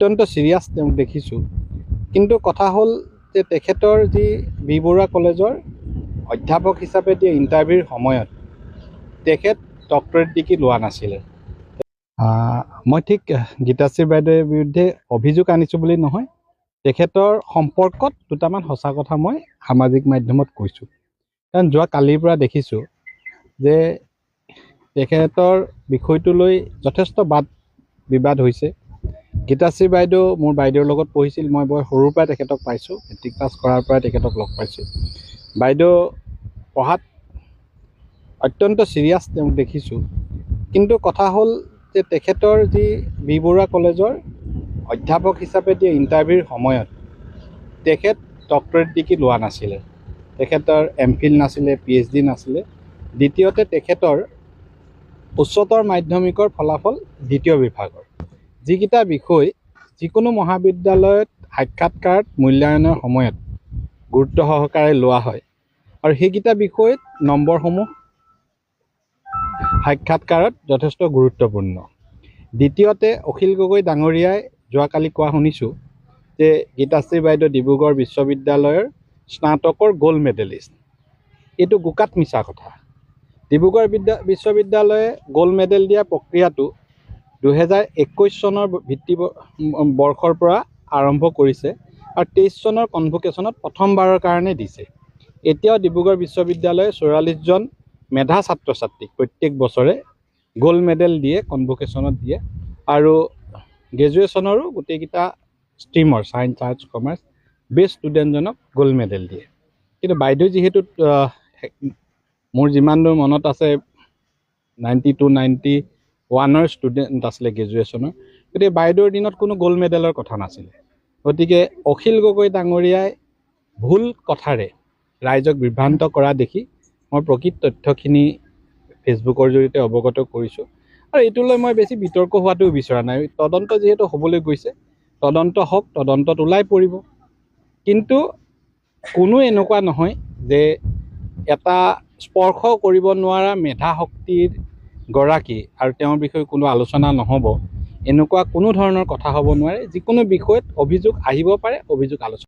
অত্যন্ত সিৰিয়াছ তেওঁক দেখিছোঁ। কিন্তু কথা হ'ল যে তেখেতৰ যি বি বৰুৱা কলেজৰ অধ্যাপক হিচাপে দিয়া ইণ্টাৰভিউৰ সময়ত তেখেত ডক্টৰেট ডিগ্ৰী লোৱা নাছিলে। মই ঠিক গীতাশ্ৰী বাইদেউৰ বিৰুদ্ধে অভিযোগ আনিছোঁ বুলি নহয়, তেখেতৰ সম্পৰ্কত দুটামান সঁচা কথা মই সামাজিক মাধ্যমত কৈছোঁ। কাৰণ যোৱা কালিৰ পৰা দেখিছোঁ যে তেখেতৰ বিষয়টো লৈ যথেষ্ট বাদ বিবাদ হৈছে। গীতাশ্ৰী বাইদেউ মোৰ বাইদেউৰ লগত পঢ়িছিল, মই বৰ সৰুৰ পৰাই তেখেতক পাইছোঁ, মেট্ৰিক পাছ কৰাৰ পৰাই তেখেতক লগ পাইছোঁ। বাইদেউ পঢ়াত অত্যন্ত সিৰিয়াছ তেওঁক দেখিছোঁ। কিন্তু কথা হ'ল যে তেখেতৰ যি বি বৰুৱা কলেজৰ অধ্যাপক হিচাপে দিয়া ইণ্টাৰভিউৰ সময়ত তেখেত ডক্টৰেট ডিগ্ৰী লোৱা নাছিলে। তেখেতৰ MPhil নাছিলে, PhD নাছিলে। দ্বিতীয়তে তেখেতৰ উচ্চতৰ মাধ্যমিকৰ ফলাফল দ্বিতীয় বিভাগৰ, যিকেইটা বিষয় যিকোনো মহাবিদ্যালয়ত সাক্ষাৎকাৰত মূল্যায়নৰ সময়ত গুৰুত্ব সহকাৰে লোৱা হয়, আৰু সেইকেইটা বিষয়ত নম্বৰসমূহ সাক্ষাৎকাৰত যথেষ্ট গুৰুত্বপূৰ্ণ। দ্বিতীয়তে অখিল গগৈ ডাঙৰীয়াই যোৱাকালি কোৱা শুনিছোঁ যে গীতাশ্ৰী বাইদেউ ডিব্ৰুগড় বিশ্ববিদ্যালয়ৰ স্নাতকৰ গ'ল্ড মেডেলিষ্ট। এইটো গোকাত মিছা কথা। ডিব্ৰুগড় বিশ্ববিদ্যালয়ে গ'ল্ড মেডেল দিয়া প্ৰক্ৰিয়াটো 2021 চনৰ বৰ্ষৰ পৰা আৰম্ভ কৰিছে, আৰু 23 চনৰ কনভোকেশ্যনত প্ৰথমবাৰৰ কাৰণে দিছে। এতিয়াও ডিব্ৰুগড় বিশ্ববিদ্যালয়ে 44জন মেধা ছাত্ৰ ছাত্ৰীক প্ৰত্যেক বছৰে গ'ল্ড মেডেল দিয়ে, কনভোকেশ্যনত দিয়ে, আৰু গ্ৰেজুৱেশ্যনৰো গোটেইকেইটা ষ্ট্ৰীমৰ ছায়েন্স, আৰ্টছ, কমাৰ্চ বেষ্ট ষ্টুডেণ্টজনক গ'ল্ড মেডেল দিয়ে। কিন্তু বাইদেউ যিহেতু মোৰ যিমান দূৰ মনত আছে 92, 91ৰ ষ্টুডেণ্ট আছিলে গ্ৰেজুৱেশ্যনৰ, গতিকে বাইদেউৰ দিনত কোনো গ'ল্ড মেডেলৰ কথা নাছিলে। গতিকে অখিল গগৈ ডাঙৰীয়াই ভুল কথাৰে ৰাইজক বিভ্ৰান্ত কৰা দেখি মই প্ৰকৃত তথ্যখিনি ফেচবুকৰ জৰিয়তে অৱগত কৰিছোঁ, আৰু এইটো লৈ মই বেছি বিতৰ্ক হোৱাটোও বিচৰা নাই। তদন্ত যিহেতু হ'বলৈ গৈছে, তদন্ত হওক, তদন্তত ওলাই পৰিব। কিন্তু কোনো এনেকুৱা নহয় যে এটা স্পৰ্শ কৰিব নোৱাৰা মেধা শক্তিৰ গৰাকী আৰু তেওঁৰ বিষয়ে কোনো আলোচনা নহ'ব, এনেকুৱা কোনো ধৰণৰ কথা হ'ব নোৱাৰে। যিকোনো বিষয়ত অভিযোগ আহিব পাৰে, অভিযোগ আলোচনা